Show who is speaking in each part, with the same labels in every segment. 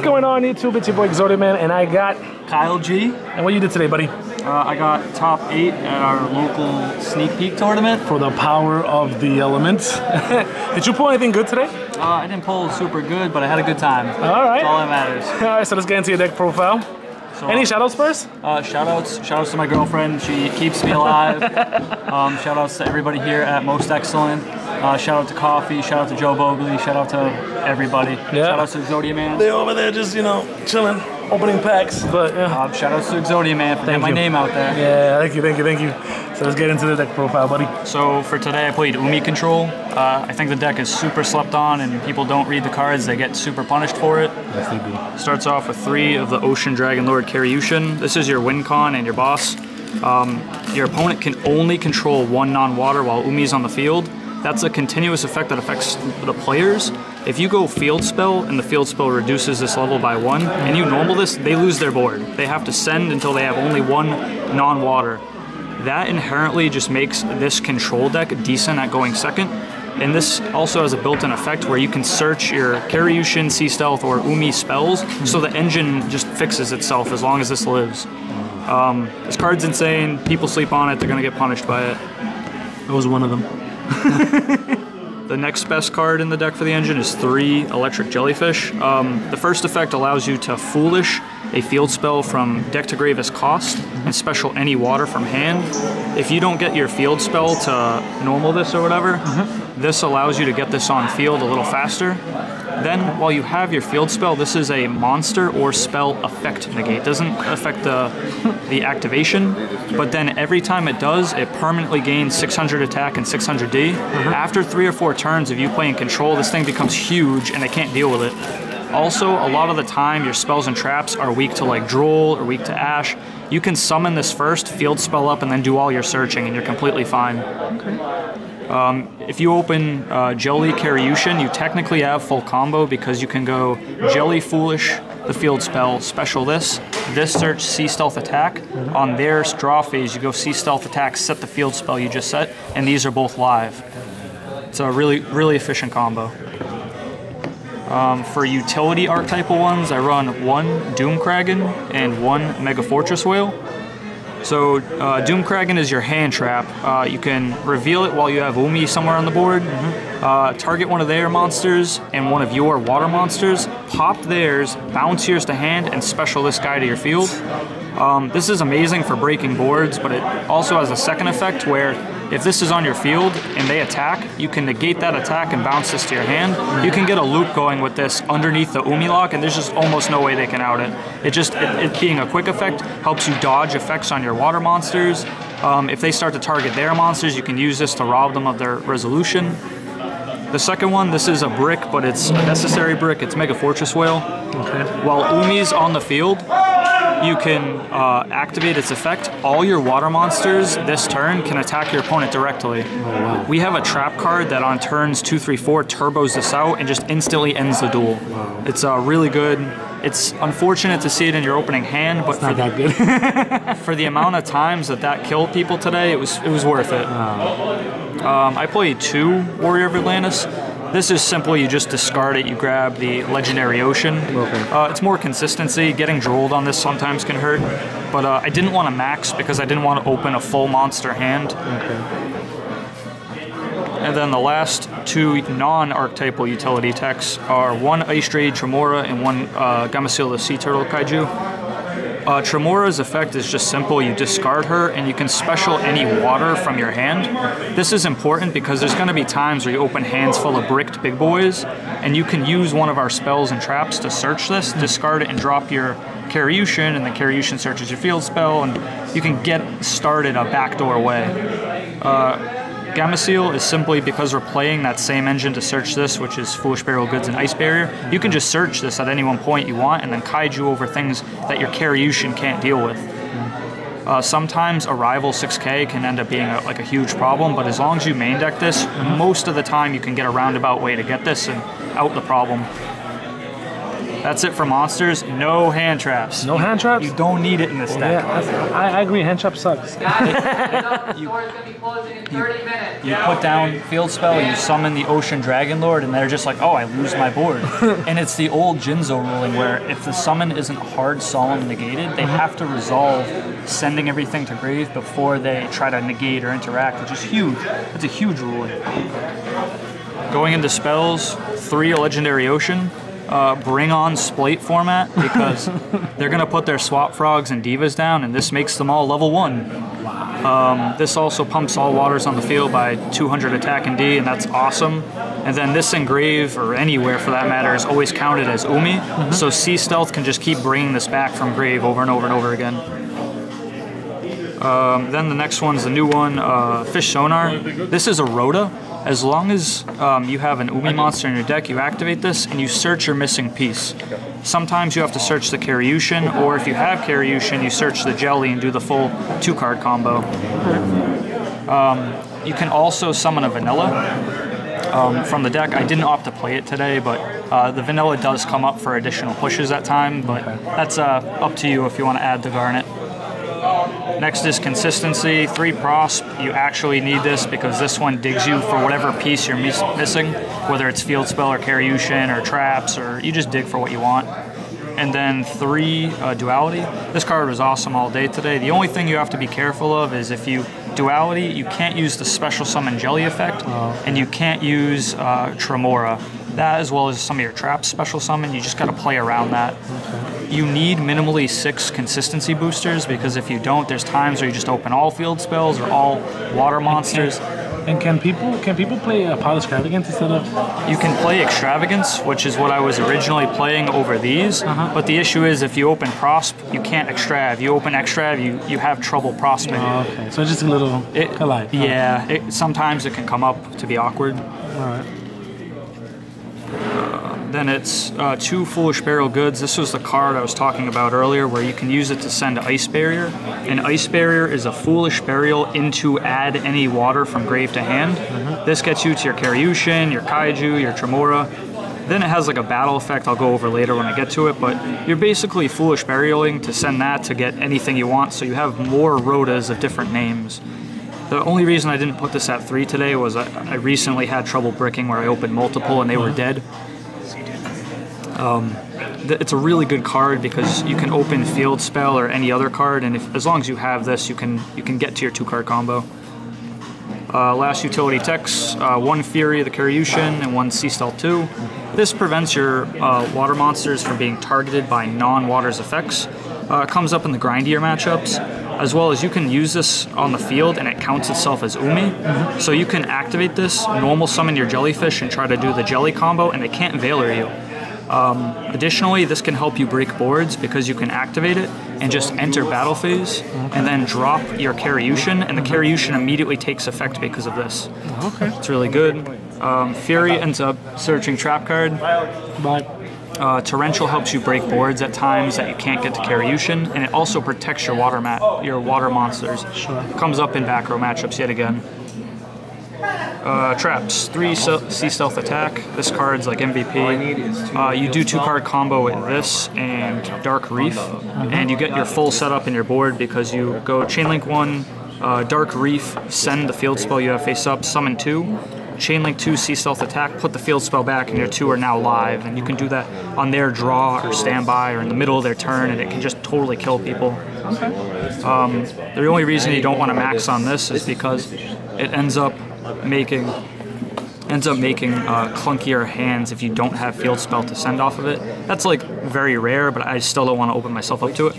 Speaker 1: going on YouTube? It's your boy Exodia-Man, and I got
Speaker 2: Kyle G.
Speaker 1: And what you did today, buddy?
Speaker 2: I got top 8 at our local sneak peek tournament.
Speaker 1: For the power of the elements. Did you pull anything good today?
Speaker 2: I didn't pull super good, but I had a good time.
Speaker 1: All right.
Speaker 2: That's all that matters.
Speaker 1: All right, so let's get into your deck profile. So, any shoutouts first?
Speaker 2: Shoutouts to my girlfriend. She keeps me alive. Shoutouts to everybody here at Most Excellent. Shout out to Coffee. Shout out to Joe Bogley. Shout out to everybody. Yeah. Shout out to Exodia-Man.
Speaker 1: They're over there just, chilling, opening packs. But yeah.
Speaker 2: Shout out to Exodia-Man for getting my name out there.
Speaker 1: Yeah, thank you. So let's get into the deck profile, buddy.
Speaker 2: So for today, I played Umi Control. I think the deck is super slept on, and people don't read the cards. They get super punished for it.
Speaker 1: Yes, they do.
Speaker 2: Starts off with 3 of the Ocean Dragon Lord Karyushin. This is your win con and your boss. Your opponent can only control 1 non-water while Umi's on the field. That's a continuous effect that affects the players. If you go field spell and the field spell reduces this level by 1, and you normal this, they lose their board. They have to send until they have only 1 non-water. That inherently just makes this control deck decent at going second. And this also has a built-in effect where you can search your Karyushin, Sea Stealth, or Umi spells, so the engine just fixes itself as long as this lives. This card's insane. People sleep on it. They're going to get punished by it.
Speaker 1: I was one of them.
Speaker 2: The next best card in the deck for the engine is 3 Electric Jellyfish. The first effect allows you to Foolish a field spell from deck to grave as cost and special any water from hand. If you don't get your field spell to normal this or whatever, this allows you to get this on field a little faster. Then, while you have your field spell, this is a monster or spell effect negate. It doesn't affect the activation, but then every time it does, it permanently gains 600 attack and 600 D. After 3 or 4 turns of you playing control, this thing becomes huge and they can't deal with it. Also, a lot of the time, your spells and traps are weak to like Droll or weak to Ash. You can summon this first, field spell up, and then do all your searching, and you're completely fine. If you open Jelly Karyushin, you technically have full combo because you can go Jelly Foolish, the field spell, special this search, Sea Stealth attack. On their draw phase, you go Sea Stealth attack, set the field spell you just set, and these are both live. It's a really, really efficient combo. For utility archetypal ones, I run 1 Doomkraken and 1 Mega Fortress Whale. So Doomkraken is your hand trap. You can reveal it while you have Umi somewhere on the board. Target one of their monsters and one of your water monsters. Pop theirs, bounce yours to hand, and special this guy to your field. This is amazing for breaking boards, but it also has a second effect where if this is on your field and they attack, you can negate that attack and bounce this to your hand. You can get a loop going with this underneath the Umi lock, and there's just almost no way they can out it. It being a quick effect helps you dodge effects on your water monsters. If they start to target their monsters, you can use this to rob them of their resolution. The second one, this is a brick, but it's a necessary brick. It's Mega Fortress Whale. While Umi's on the field, you can activate its effect. All your water monsters this turn can attack your opponent directly. We have a trap card that on turns 2, 3, 4 turbos this out and just instantly ends the duel. It's really good. It's unfortunate to see it in your opening hand, but
Speaker 1: not that good.
Speaker 2: For the amount of times that killed people today, it was worth it. I played 2 Warrior of Atlantis. This is simply you just discard it, you grab the Legendary Ocean. It's more consistency. Getting drolled on this sometimes can hurt, but I didn't want to max because I didn't want to open a full monster hand. And then the last 2 non-archetypal utility techs are 1 Ice Rage Tremora and 1 Gameciel the Sea Turtle Kaiju. Tremora's effect is just simple. You discard her and you can special any water from your hand. This is important because there's going to be times where you open hands full of bricked big boys, and you can use one of our spells and traps to search this, discard it, and drop your Karyushin, and the Karyushin searches your field spell, and you can get started a backdoor way. Gameciel is simply because we're playing that same engine to search this, which is Foolish Burial Goods and Ice Barrier. You can just search this at any one point you want and then kaiju over things that your Karyushin can't deal with. Sometimes a rival 6k can end up being like a huge problem, but as long as you main deck this, most of the time you can get a roundabout way to get this and out the problem. That's it for monsters. No hand traps.
Speaker 1: No hand traps?
Speaker 2: You don't need it in this deck.
Speaker 1: Yeah, I agree. Hand trap sucks.
Speaker 2: You put down field spell, you summon the Ocean Dragon Lord, and they're just like, oh, I lose my board. And it's the old Jinzo ruling where if the summon isn't hard, solemn, negated, they have to resolve sending everything to grave before they try to negate or interact, which is huge. It's a huge ruling. Going into spells, 3 Legendary Ocean. Bring on Splate format because they're going to put their Swap Frogs and Divas down, and this makes them all level 1. Wow. This also pumps all waters on the field by 200 attack and D, and that's awesome. And then this in grave, or anywhere for that matter, is always counted as Umi, so Sea Stealth can just keep bringing this back from grave over and over and over again. Then the next one's the new one, Fish Sonar. This is a Rhoda. As long as you have an Umi monster in your deck, you activate this and you search your missing piece. Sometimes you have to search the Karyushin, or if you have Karyushin, you search the Jelly and do the full 2-card combo. You can also summon a Vanilla from the deck. I didn't opt to play it today, but the Vanilla does come up for additional pushes at time, but that's up to you if you want to add the Garnet. Next is Consistency, 3 Prosp. You actually need this because this one digs you for whatever piece you're missing, whether it's Field Spell or Karyushin or Traps, or you just dig for what you want. And then 3 Duality. This card was awesome all day today. The only thing you have to be careful of is if you Duality, you can't use the Special Summon Jelly effect, and you can't use Tremora. That, as well as some of your Traps special summon, you just got to play around that. You need minimally 6 consistency boosters, because if you don't, there's times where you just open all field spells or all water monsters.
Speaker 1: And can people play POTE Extravagance instead of?
Speaker 2: You can play Extravagance, which is what I was originally playing over these. But the issue is if you open Prosp, you can't Extrav. You open Extrav, you have trouble Prosping.
Speaker 1: Oh, okay, so it's just a little collide.
Speaker 2: Yeah, sometimes it can come up to be awkward.
Speaker 1: All right.
Speaker 2: Then it's 2 Foolish Burial Goods. This was the card I was talking about earlier where you can use it to send Ice Barrier. And Ice Barrier is a Foolish Burial into add any water from grave to hand. This gets you to your Karyushin, your Kaiju, your Tremora. Then it has like a battle effect I'll go over later when I get to it, but you're basically Foolish Burialing to send that to get anything you want, so you have more Rhodas of different names. The only reason I didn't put this at 3 today was I recently had trouble bricking where I opened multiple and they were dead. It's a really good card because you can open Field Spell or any other card, and as long as you have this, you can get to your 2-card combo. Last utility techs, 1 Fury of the Karyushin and 1 Sea Stealth 2. This prevents your water monsters from being targeted by non-waters effects. It comes up in the grindier matchups, as well as you can use this on the field and it counts itself as Umi. So you can activate this, normal summon your Jellyfish and try to do the Jelly combo, and they can't Veiler you. Additionally, this can help you break boards because you can activate it and just enter battle phase and then drop your Karyushin, and the Karyushin immediately takes effect because of this.
Speaker 1: Okay.
Speaker 2: It's really good. Fury ends up searching Trap card.
Speaker 1: Bye.
Speaker 2: Torrential helps you break boards at times that you can't get to Karyushin, and it also protects your water monsters.
Speaker 1: Sure.
Speaker 2: Comes up in back row matchups yet again. Traps, 3 Sea Stealth attack. This card's like MVP. You do 2-card combo with this and Dark Reef, and you get your full setup in your board because you go Chainlink 1, Dark Reef, send the field spell you have face up, summon 2, Chainlink 2 Sea Stealth attack, put the field spell back, and your 2 are now live, and you can do that on their draw or standby or in the middle of their turn, and it can just totally kill people.
Speaker 1: Okay.
Speaker 2: The only reason you don't want to max on this is because it ends up making clunkier hands if you don't have field spell to send off of it. That's like very rare, but I still don't want to open myself up to it.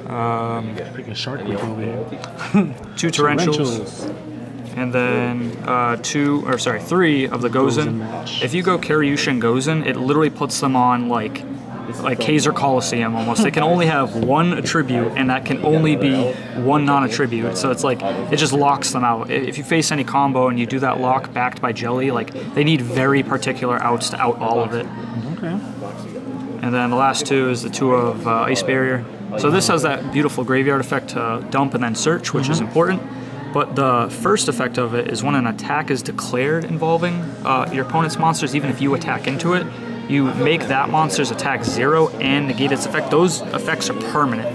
Speaker 1: Freaking shark people over here.
Speaker 2: 2 Torrentials. And then 3 of the Gozen. If you go Karyushin Gozen, it literally puts them on like Kaiser Coliseum almost. They can only have 1 attribute, and that can only be 1 non-attribute. So it's like, it just locks them out. If you face any combo and you do that lock backed by Jelly, like, they need very particular outs to out all of it.
Speaker 1: Okay.
Speaker 2: And then the last 2 is the 2 of Ice Barrier. So this has that beautiful graveyard effect to dump and then search, which is important. But the first effect of it is when an attack is declared involving your opponent's monsters, even if you attack into it, you make that monster's attack 0 and negate its effect. Those effects are permanent.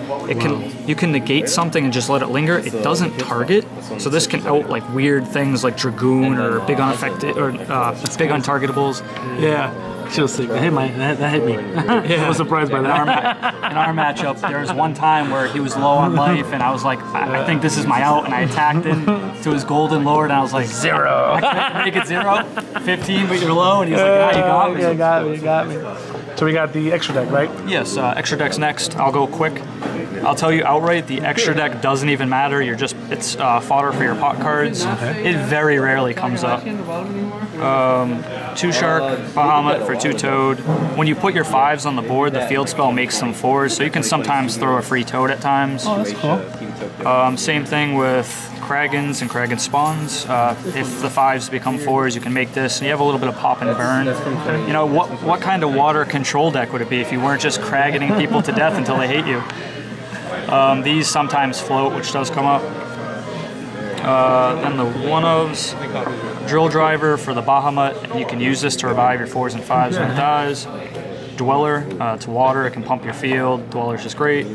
Speaker 2: You can negate something and just let it linger. It doesn't target, so this can out like weird things like Dragoon or big unaffected or big untargetables. Yeah.
Speaker 1: That hit me.
Speaker 2: Yeah.
Speaker 1: I was surprised by that.
Speaker 2: In our matchup, there was one time where he was low on life, and I was like, I think this is my out, and I attacked him to his golden lord, and I was like, 0. I couldn't make it 0, 15, but you're low, and he was like, you got me.
Speaker 1: Yeah, you got me. So we got the extra deck, right?
Speaker 2: Yes, extra deck's next. I'll go quick. I'll tell you outright, the extra deck doesn't even matter. It's fodder for your pot cards. Okay. It very rarely comes up. 2 Shark, Bahamut for 2 Toad. When you put your 5s on the board, the field spell makes them 4s, so you can sometimes throw a free Toad at times.
Speaker 1: Oh, that's cool.
Speaker 2: Same thing with Kragans and Kragan spawns. If the 5s become 4s, you can make this, and you have a little bit of pop and burn. You know, what kind of water control deck would it be if you weren't just Kraganing people to death until they hate you? These sometimes float, which does come up. Then the 1-ofs, Drill Driver for the Bahamut. You can use this to revive your 4s and 5s when it dies. Dweller to water, it can pump your field. Dweller's just great.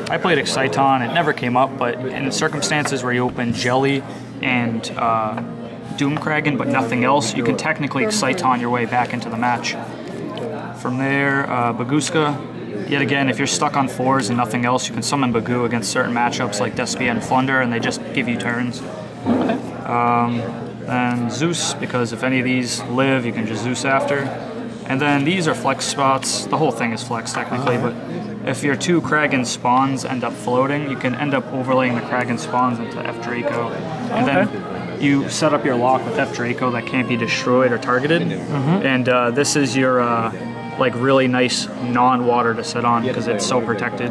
Speaker 2: I played Exciton, it never came up, but in circumstances where you open Jelly and Doomkragan but nothing else, you can technically Exciton your way back into the match. From there, Baguska. Yet again, if you're stuck on 4s and nothing else, you can summon Bagoo against certain matchups like Despia and Flunder, and they just give you turns. And Zeus, because if any of these live, you can just Zeus after. And then these are flex spots. The whole thing is flex technically, but if your 2 Kragan spawns end up floating, you can end up overlaying the Kragan spawns into F Draco. And then you set up your lock with F Draco that can't be destroyed or targeted. And this is your like really nice non-water to sit on because it's so protected.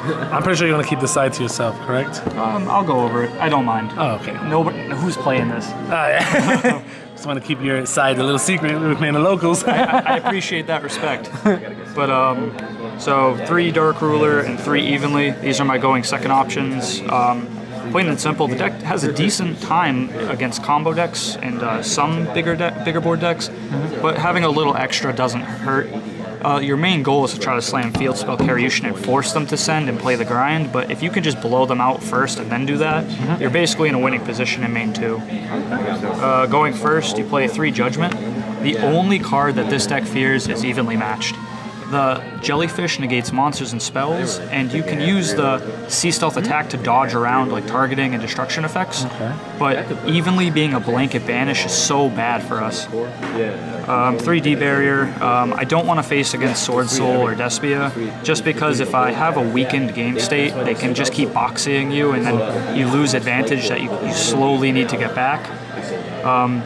Speaker 1: I'm pretty sure you want to keep the side to yourself, correct?
Speaker 2: I'll go over it. I don't mind.
Speaker 1: Oh, okay.
Speaker 2: Nobody, who's playing this?
Speaker 1: Yeah. Just want to keep your side a little secret with me and the locals.
Speaker 2: I appreciate that respect. But so 3 Dark Ruler and 3 Evenly. These are my going second options. Plain and simple, the deck has a decent time against combo decks and some bigger board decks, but having a little extra doesn't hurt. Your main goal is to try to slam Field Spell Karyushin and force them to send and play the grind, but if you can just blow them out first and then do that, you're basically in a winning position in main 2. Going first, you play 3 Judgment. The only card that this deck fears is Evenly Matched. The Jellyfish negates monsters and spells, and you can use the Sea Stealth attack to dodge around like targeting and destruction effects. But Evenly being a blanket banish is so bad for us. 3D barrier. I don't want to face against Sword Soul or Despia, just because if I have a weakened game state, they can just keep boxing you, and then you lose advantage that you slowly need to get back.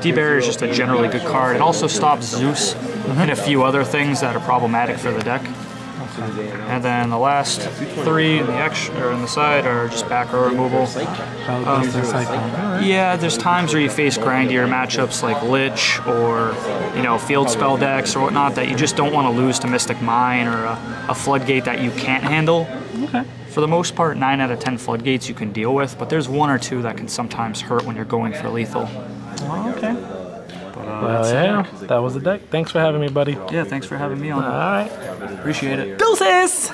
Speaker 2: D-Barrier is just a generally good card. It also stops Zeus and a few other things that are problematic for the deck. And then the last 3 in the side are just back row removal. Yeah, there's times where you face grindier matchups like Lich or field spell decks or whatnot that you just don't want to lose to Mystic Mine or a Floodgate that you can't handle. For the most part, 9 out of 10 Floodgates you can deal with, but there's 1 or 2 that can sometimes hurt when you're going for lethal.
Speaker 1: Okay. Well, yeah, that was the deck. Thanks for having me, buddy.
Speaker 2: Yeah, thanks for having me on.
Speaker 1: All right.
Speaker 2: Appreciate it.
Speaker 1: Deuces!